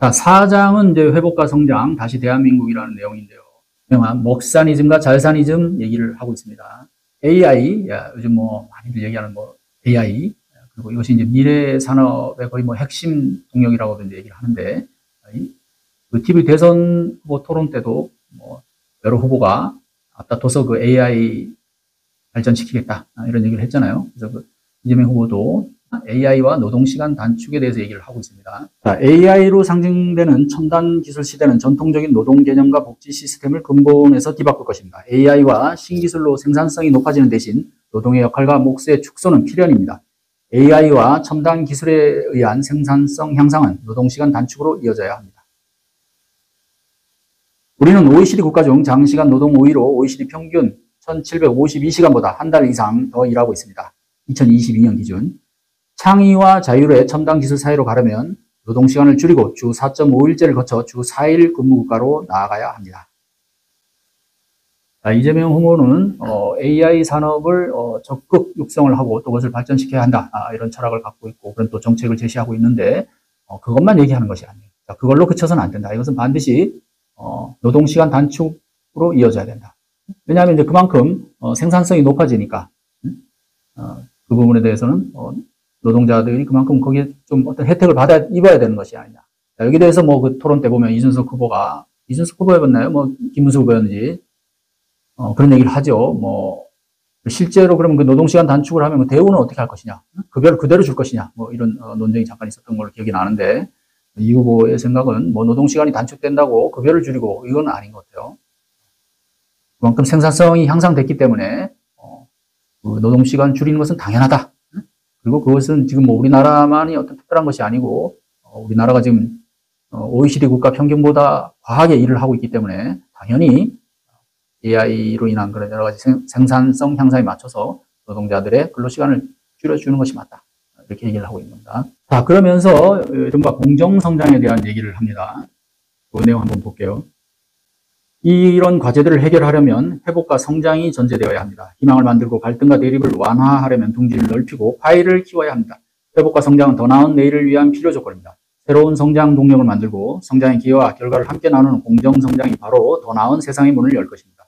자, 4장은 이제 회복과 성장, 다시 대한민국이라는 내용인데요. 먹사니즘과 잘사니즘 얘기를 하고 있습니다. AI, 요즘 뭐 많이들 얘기하는 뭐 AI, 그리고 이것이 이제 미래 산업의 거의 뭐 핵심 동력이라고도 이제 얘기를 하는데, 그 TV 대선 후보 토론 때도 뭐 여러 후보가 앞다퉈서 그 AI 발전시키겠다 이런 얘기를 했잖아요. 그래서 그 이재명 후보도 AI와 노동시간 단축에 대해서 얘기를 하고 있습니다. 자, AI로 상징되는 첨단 기술 시대는 전통적인 노동 개념과 복지 시스템을 근본에서 뒤바꿀 것입니다. AI와 신기술로 생산성이 높아지는 대신 노동의 역할과 몫의 축소는 필연입니다. AI와 첨단 기술에 의한 생산성 향상은 노동시간 단축으로 이어져야 합니다. 우리는 OECD 국가 중 장시간 노동 5위로 OECD 평균 1752시간보다 한 달 이상 더 일하고 있습니다. 2022년 기준. 창의와 자율의 첨단 기술 사회로 가려면 노동시간을 줄이고 주 4.5일제를 거쳐 주 4일 근무국가로 나아가야 합니다. 이재명 후보는 AI 산업을 적극 육성을 하고 또 그것을 발전시켜야 한다 이런 철학을 갖고 있고 그런 또 정책을 제시하고 있는데 그것만 얘기하는 것이 아니에요. 그걸로 그쳐서는 안 된다. 이것은 반드시 노동시간 단축으로 이어져야 된다. 왜냐하면 이제 그만큼 생산성이 높아지니까 그 부분에 대해서는 노동자들이 그만큼 거기에 좀 어떤 혜택을 입어야 되는 것이 아니냐. 여기에 대해서 뭐 그 토론 때 보면 이준석 후보였나요? 뭐 김문수 후보였는지 그런 얘기를 하죠. 뭐 실제로 그러면 그 노동시간 단축을 하면 그 대우는 어떻게 할 것이냐? 급여를 그대로 줄 것이냐? 뭐 이런 논쟁이 잠깐 있었던 걸로 기억이 나는데 이 후보의 생각은 뭐 노동시간이 단축된다고 급여를 줄이고 이건 아닌 것 같아요. 그만큼 생산성이 향상됐기 때문에 그 노동시간 줄이는 것은 당연하다. 그리고 그것은 지금 뭐 우리나라만이 어떤 특별한 것이 아니고 우리나라가 지금 OECD 국가 평균보다 과하게 일을 하고 있기 때문에 당연히 AI로 인한 그런 여러 가지 생산성 향상에 맞춰서 노동자들의 근로시간을 줄여주는 것이 맞다. 이렇게 얘기를 하고 있는 겁니다. 자, 그러면서 이른바 공정성장에 대한 얘기를 합니다. 그 내용 한번 볼게요. 이런 과제들을 해결하려면 회복과 성장이 전제되어야 합니다. 희망을 만들고 갈등과 대립을 완화하려면 둥지를 넓히고 파이를 키워야 합니다. 회복과 성장은 더 나은 내일을 위한 필요 조건입니다. 새로운 성장 동력을 만들고 성장의 기여와 결과를 함께 나누는 공정성장이 바로 더 나은 세상의 문을 열 것입니다.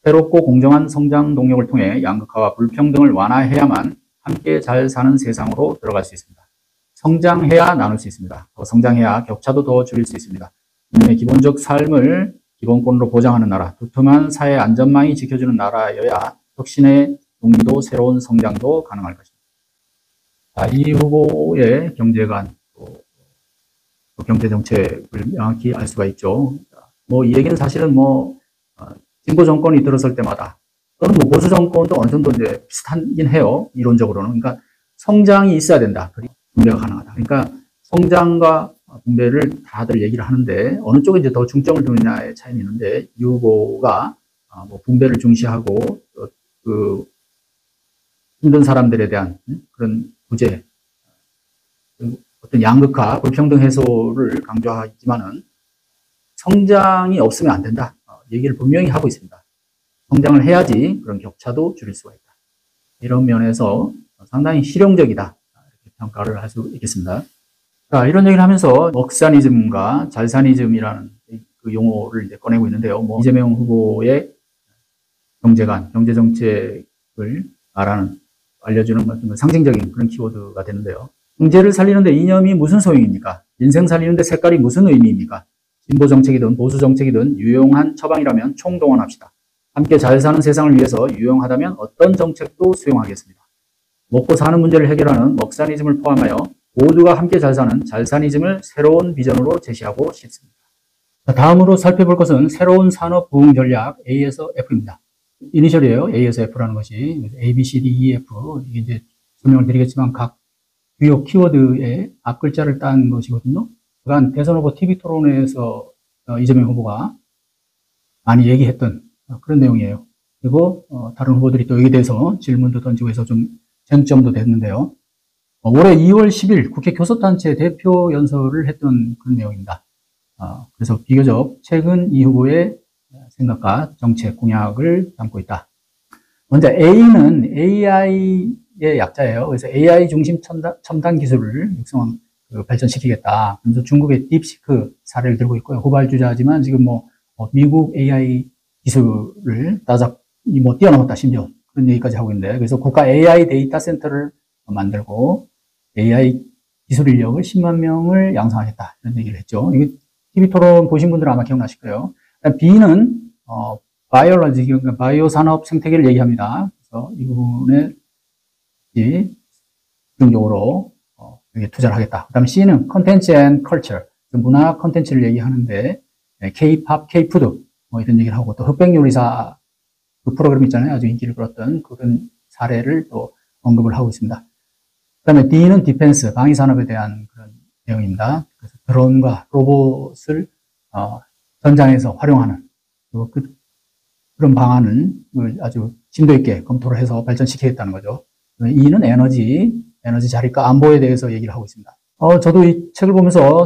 새롭고 공정한 성장 동력을 통해 양극화와 불평등을 완화해야만 함께 잘 사는 세상으로 들어갈 수 있습니다. 성장해야 나눌 수 있습니다. 더 성장해야 격차도 더 줄일 수 있습니다. 인민의 기본적 삶을 기본권으로 보장하는 나라, 두툼한 사회 안전망이 지켜주는 나라여야 혁신의 동기도 새로운 성장도 가능할 것입니다. 이 후보의 경제관, 또 경제정책을 명확히 알 수가 있죠. 뭐 이 얘기는 사실은 뭐 진보 정권이 들어설 때마다 또는 뭐 보수 정권도 어느 정도 이제 비슷하긴 해요. 이론적으로는. 그러니까 성장이 있어야 된다. 그리고 분배가 가능하다. 그러니까 성장과 분배를 다들 얘기를 하는데 어느 쪽에 이제 더 중점을 두느냐의 차이는 있는데 이 후보가 뭐 분배를 중시하고 그 힘든 사람들에 대한 그런 구제, 어떤 양극화, 불평등 해소를 강조하지만은 성장이 없으면 안 된다. 얘기를 분명히 하고 있습니다. 성장을 해야지 그런 격차도 줄일 수가 있다. 이런 면에서 상당히 실용적이다. 이렇게 평가를 할 수 있겠습니다. 자, 이런 얘기를 하면서 먹사니즘과 잘사니즘이라는 그 용어를 이제 꺼내고 있는데요. 뭐 이재명 후보의 경제관, 경제정책을 알려주는 어떤 상징적인 그런 키워드가 되는데요. 경제를 살리는데 이념이 무슨 소용입니까? 인생 살리는데 색깔이 무슨 의미입니까? 진보 정책이든 보수 정책이든 유용한 처방이라면 총동원합시다. 함께 잘 사는 세상을 위해서 유용하다면 어떤 정책도 수용하겠습니다. 먹고 사는 문제를 해결하는 먹사니즘을 포함하여 모두가 함께 잘 사는 잘사니즘을 새로운 비전으로 제시하고 싶습니다. 다음으로 살펴볼 것은 새로운 산업 부흥 전략 A에서 F입니다. 이니셜이에요. A에서 F라는 것이 A, B, C, D, E, F 이게 이제 설명을 드리겠지만 각 주요 키워드의 앞글자를 딴 것이거든요. 그간 대선 후보 TV 토론회에서 이재명 후보가 많이 얘기했던 그런 내용이에요. 그리고 다른 후보들이 또 여기에 대해서 질문도 던지고 해서 좀 쟁점도 됐는데요. 올해 2월 10일 국회 교섭단체 대표 연설을 했던 그런 내용입니다. 그래서 비교적 최근 이 후보의 생각과 정책 공약을 담고 있다. 먼저 A는 AI의 약자예요. 그래서 AI 중심 첨단 기술을 육성한 발전시키겠다. 그래서 중국의 딥시크 사례를 들고 있고요. 후발주자지만 지금 미국 AI 기술을 뛰어넘었다, 심지어. 그런 얘기까지 하고 있는데, 그래서 국가 AI 데이터 센터를 만들고 AI 기술 인력을 10만 명을 양성하겠다. 이런 얘기를 했죠. 이게 TV 토론 보신 분들은 아마 기억나실 거예요. B는, 바이오로지, 그러니까 바이오 산업 생태계를 얘기합니다. 그래서 이 부분에 집중적으로 여기 투자를 하겠다. 그 다음에 C는 컨텐츠 앤 컬처, 문화 컨텐츠를 얘기하는데 K-팝, K-푸드 이런 얘기를 하고 또 흑백 요리사 그 프로그램 있잖아요. 아주 인기를 끌었던 그런 사례를 또 언급을 하고 있습니다. 그 다음에 D는 디펜스, 방위 산업에 대한 그런 내용입니다. 그래서 드론과 로봇을 전장에서 활용하는 그런 방안을 아주 심도 있게 검토를 해서 발전시키겠다는 거죠. E는 에너지 자립과 안보에 대해서 얘기를 하고 있습니다. 저도 이 책을 보면서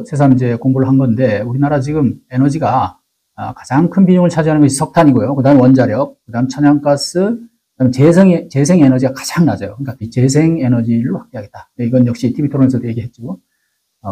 새삼 이제 공부를 한 건데, 우리나라 지금 에너지가 가장 큰 비중을 차지하는 것이 석탄이고요. 그 다음에 원자력, 그 다음 천연가스, 그 다음에 재생에너지가 가장 낮아요. 그러니까 이 재생에너지를 확대하겠다. 이건 역시 TV 토론에서도 얘기했죠.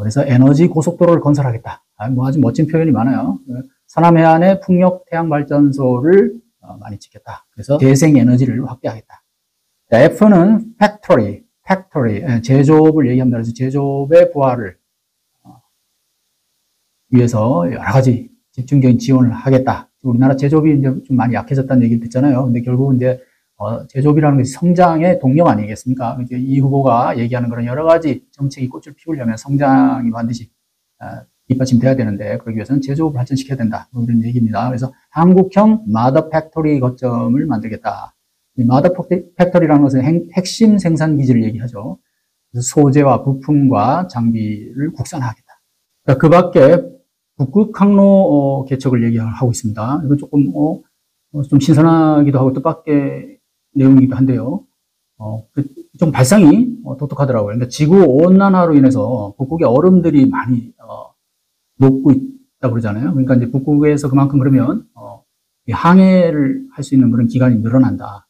그래서 에너지 고속도로를 건설하겠다. 아주 멋진 표현이 많아요. 서남해안에 풍력 태양발전소를 많이 짓겠다. 그래서 재생에너지를 확대하겠다. F는 팩토리, 제조업을 얘기합니다. 그래서 제조업의 부활을 위해서 여러 가지 집중적인 지원을 하겠다. 우리나라 제조업이 이제 좀 많이 약해졌다는 얘기를 듣잖아요. 근데 결국은 이제 제조업이라는 것이 성장의 동력 아니겠습니까? 이제 이 후보가 얘기하는 그런 여러 가지 정책이 꽃을 피우려면 성장이 반드시 뒷받침돼야 되는데, 그러기 위해서는 제조업을 발전시켜야 된다. 이런 얘기입니다. 그래서 한국형 마더 팩토리 거점을 만들겠다. 이 마더 팩토리라는 것은 핵심 생산 기지를 얘기하죠. 그래서 소재와 부품과 장비를 국산화하겠다. 그러니까 그 밖에 북극 항로 개척을 얘기하고 있습니다. 이거 조금 좀 신선하기도 하고 뜻밖의 내용이기도 한데요. 좀 발상이 독특하더라고요. 그러니까 지구 온난화로 인해서 북극의 얼음들이 많이 녹고 있다고 그러잖아요. 그러니까 이제 북극에서 그만큼 그러면 항해를 할 수 있는 그런 기간이 늘어난다.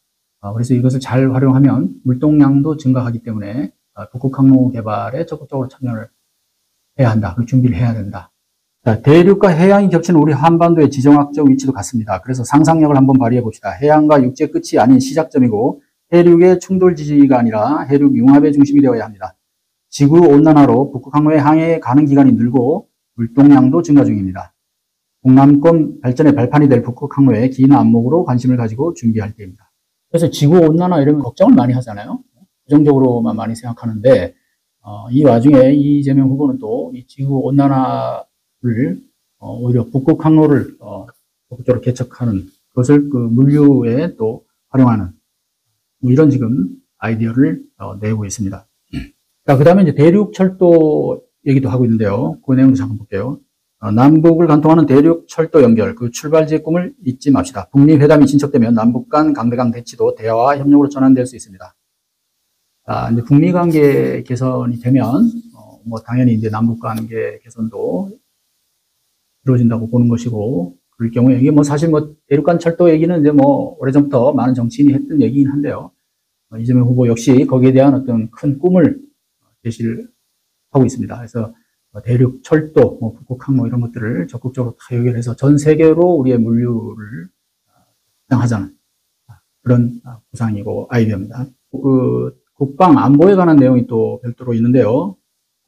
그래서 이것을 잘 활용하면 물동량도 증가하기 때문에 북극 항로 개발에 적극적으로 참여를 해야 한다. 준비를 해야 된다. 자, 대륙과 해양이 겹치는 우리 한반도의 지정학적 위치도 같습니다. 그래서 상상력을 한번 발휘해 봅시다. 해양과 육지의 끝이 아닌 시작점이고 해륙의 충돌 지지가 아니라 해륙 융합의 중심이 되어야 합니다. 지구 온난화로 북극 항로의 항해 가는 기간이 늘고 물동량도 증가 중입니다. 동남권 발전의 발판이 될 북극 항로의 긴 안목으로 관심을 가지고 준비할 때입니다. 그래서 지구 온난화 이러면 걱정을 많이 하잖아요. 부정적으로만 많이 생각하는데 이 와중에 이재명 후보는 또 이 지구 온난화를 오히려 북극 항로를 적극적으로 개척하는 것을 그 물류에 또 활용하는 이런 지금 아이디어를 내고 있습니다. 자, 그 다음에 이제 대륙철도 얘기도 하고 있는데요. 그 내용도 잠깐 볼게요. 남북을 관통하는 대륙철도 연결, 그 출발지의 꿈을 잊지 맙시다. 북미회담이 진척되면 남북 간 강대강 대치도 대화와 협력으로 전환될 수 있습니다. 이제 북미 관계 개선이 되면, 당연히 이제 남북 관계 개선도 이루어진다고 보는 것이고, 그럴 경우에 이게 사실 대륙 간 철도 얘기는 이제 오래전부터 많은 정치인이 했던 얘기긴 한데요. 이재명 후보 역시 거기에 대한 어떤 큰 꿈을 제시를 하고 있습니다. 그래서 대륙 철도, 북극 항로 이런 것들을 적극적으로 다 연결해서 전 세계로 우리의 물류를 확장하자는 그런 구상이고 아이디어입니다. 국방 안보에 관한 내용이 또 별도로 있는데요.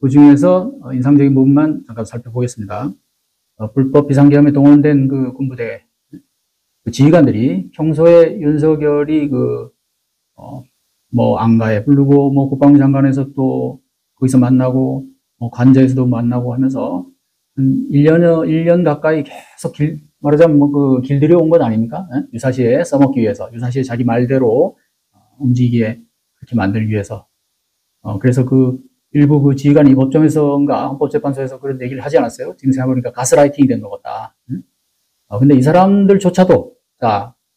그 중에서 인상적인 부분만 잠깐 살펴보겠습니다. 불법 비상계엄에 동원된 그 군부대 그 지휘관들이 평소에 윤석열이 안가에 부르고 국방부 장관에서 또 거기서 만나고 관저에서도 만나고 하면서 1년 가까이 계속 말하자면 길들여 온 것 아닙니까? 유사시에 써먹기 위해서, 유사시에 자기 말대로 움직이게 그렇게 만들기 위해서. 그래서 일부 그 지휘관이 법정에서인가 헌법재판소에서 그런 얘기를 하지 않았어요? 지금 생각해보니까 가스라이팅이 된 것 같다. 근데 이 사람들조차도,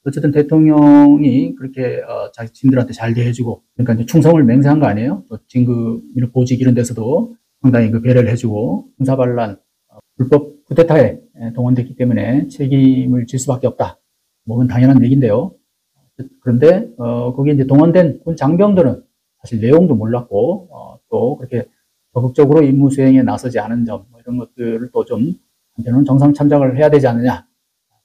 어쨌든 대통령이 그렇게 자신들한테 잘 대해주고, 그러니까 이제 충성을 맹세한 거 아니에요? 또 진급, 보직 이런 데서도 상당히 배려를 해주고, 군사반란, 불법 쿠데타에 동원됐기 때문에 책임을 질 수밖에 없다. 그건 당연한 얘기인데요. 그런데 거기에 이제 동원된 군 장병들은 사실 내용도 몰랐고 또 그렇게 적극적으로 임무 수행에 나서지 않은 점, 뭐 이런 것들을 또 좀 한편으로는 정상 참작을 해야 되지 않느냐.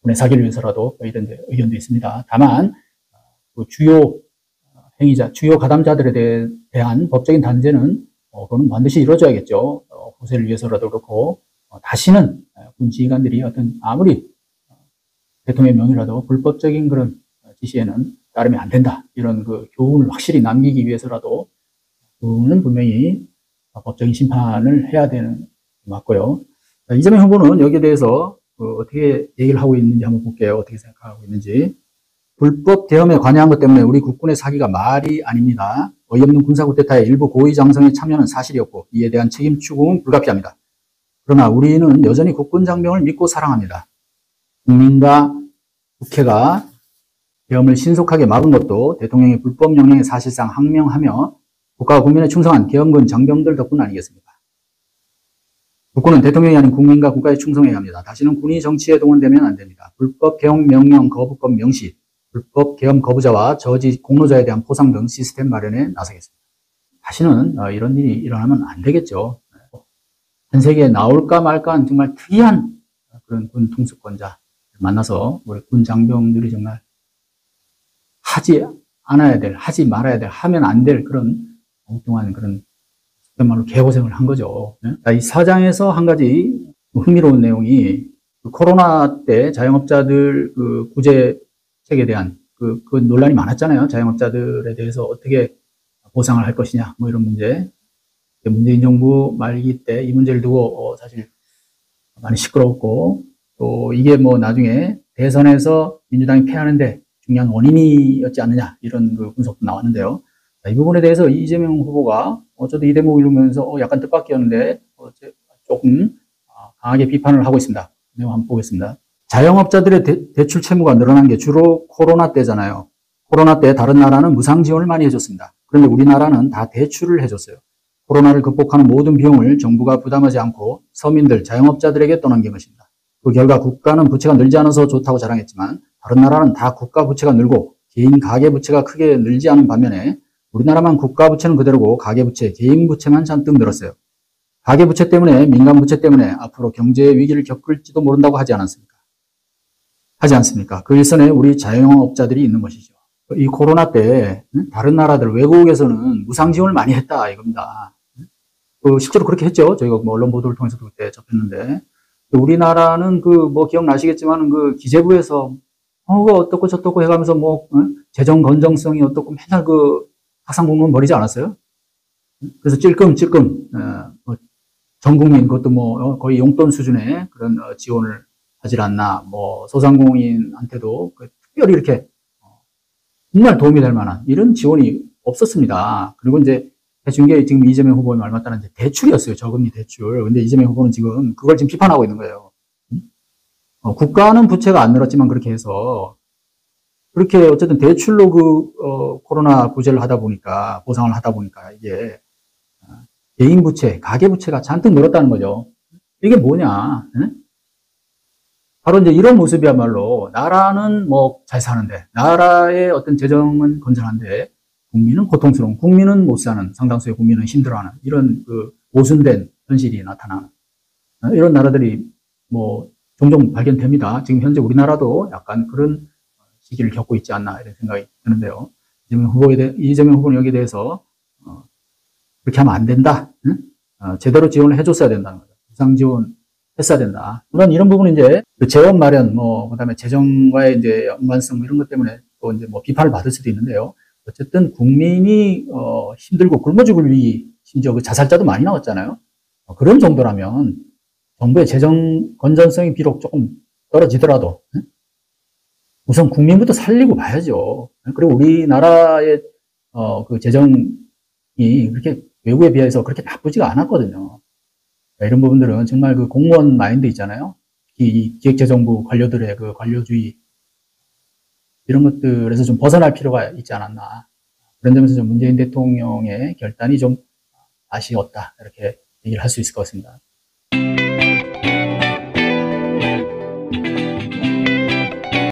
군의 사기를 위해서라도 뭐 이런 의견도 있습니다. 다만 그 주요 행위자, 주요 가담자들에 대한 법적인 단죄는 그거는 반드시 이루어져야겠죠. 후세를 위해서라도 그렇고 다시는 군 지휘관들이 어떤 아무리 대통령의 명이라도 불법적인 그런 지시에는 따르면 안 된다. 이런 그 교훈을 확실히 남기기 위해서라도 그는 분명히 법적인 심판을 해야 되는 게 맞고요. 이재명 후보는 여기에 대해서 어떻게 얘기를 하고 있는지 한번 볼게요. 어떻게 생각하고 있는지. 불법 계엄에 관여한 것 때문에 우리 국군의 사기가 말이 아닙니다. 어이없는 군사 쿠데타의 일부 고의 장성에 참여는 사실이었고 이에 대한 책임 추궁은 불가피합니다. 그러나 우리는 여전히 국군 장병을 믿고 사랑합니다. 국민과 국회가 계엄을 신속하게 막은 것도 대통령의 불법 명령에 사실상 항명하며 국가와 국민에 충성한 계엄군 장병들 덕분 아니겠습니까? 국군은 대통령이 아닌 국민과 국가에 충성해야 합니다. 다시는 군이 정치에 동원되면 안 됩니다. 불법 계엄 명령 거부권 명시, 불법 계엄 거부자와 저지 공로자에 대한 보상 등 시스템 마련에 나서겠습니다. 다시는 이런 일이 일어나면 안 되겠죠. 현 세계에 나올까 말까 한 정말 특이한 그런 군 통수권자 만나서 우리 군 장병들이 정말 하지 않아야 될, 하지 말아야 될, 하면 안 될 그런 엉뚱한 그런 정말로 개고생을 한 거죠. 이 사장에서 한 가지 흥미로운 내용이 코로나 때 자영업자들 그 구제책에 대한 그 논란이 많았잖아요. 자영업자들에 대해서 어떻게 보상을 할 것이냐, 뭐 이런 문제. 문재인 정부 말기 때 이 문제를 두고 사실 많이 시끄러웠고, 또 이게 뭐 나중에 대선에서 민주당이 패하는데 중요한 원인이었지 않느냐, 이런 그 분석도 나왔는데요. 이 부분에 대해서 이재명 후보가 저도 이 대목 읽으면서 약간 뜻밖이었는데 조금 강하게 비판을 하고 있습니다. 내용 한번 보겠습니다. 자영업자들의 대출 채무가 늘어난 게 주로 코로나 때잖아요. 코로나 때 다른 나라는 무상 지원을 많이 해줬습니다. 그런데 우리나라는 다 대출을 해줬어요. 코로나를 극복하는 모든 비용을 정부가 부담하지 않고 서민들, 자영업자들에게 떠넘긴 것입니다. 그 결과 국가는 부채가 늘지 않아서 좋다고 자랑했지만 다른 나라는 다 국가 부채가 늘고 개인 가계 부채가 크게 늘지 않은 반면에 우리나라만 국가 부채는 그대로고 가계 부채, 개인 부채만 잔뜩 늘었어요. 가계 부채 때문에, 민간 부채 때문에 앞으로 경제 위기를 겪을지도 모른다고 하지 않았습니까? 하지 않습니까? 그 일선에 우리 자영업자들이 있는 것이죠. 이 코로나 때 다른 나라들, 외국에서는 무상 지원을 많이 했다 이겁니다. 실제로 그렇게 했죠. 저희가 뭐 언론 보도를 통해서도 그때 접했는데, 우리나라는 뭐 기억나시겠지만 기재부에서 어떻고 저떻고 해가면서 재정 건정성이 어떻고 맨날 학상 공론 벌이지 않았어요? 그래서 찔끔찔끔 전 국민, 그것도 거의 용돈 수준의 그런 지원을 하질 않나, 소상공인한테도 특별히 이렇게 정말 도움이 될 만한 이런 지원이 없었습니다. 그리고 이제 해준 게 지금 이재명 후보의 말 맞다는 대출이었어요. 저금리 대출. 근데 이재명 후보는 지금 그걸 지금 비판하고 있는 거예요. 국가는 부채가 안 늘었지만 그렇게 해서 그렇게 어쨌든 대출로 코로나 구제를 하다 보니까, 보상을 하다 보니까 이게 개인 부채, 가계 부채가 잔뜩 늘었다는 거죠. 이게 뭐냐? 바로 이제 이런 모습이야말로 나라는 잘 사는데, 나라의 어떤 재정은 건전한데 국민은 고통스러운, 국민은 못 사는, 상당수의 국민은 힘들어하는 이런 모순된 현실이 나타나는 이런 나라들이 종종 발견됩니다. 지금 현재 우리나라도 약간 그런 시기를 겪고 있지 않나 이런 생각이 드는데요. 이재명 후보는 여기에 대해서 그렇게 하면 안 된다. 제대로 지원을 해줬어야 된다는 거죠. 무상 지원 했어야 된다. 물론 이런 부분은 이제 재원 마련, 그다음에 재정과의 이제 연관성 이런 것 때문에 또 이제 비판을 받을 수도 있는데요. 어쨌든 국민이 힘들고 굶어 죽을 위기, 심지어 자살자도 많이 나왔잖아요. 그런 정도라면 정부의 재정 건전성이 비록 조금 떨어지더라도 우선 국민부터 살리고 봐야죠. 그리고 우리나라의 재정이 그렇게 외국에 비해서 그렇게 나쁘지가 않았거든요. 이런 부분들은 정말 공무원 마인드 있잖아요. 이 기획재정부 관료들의 관료주의 이런 것들에서 좀 벗어날 필요가 있지 않았나. 그런 점에서 좀 문재인 대통령의 결단이 좀 아쉬웠다. 이렇게 얘기를 할 수 있을 것 같습니다.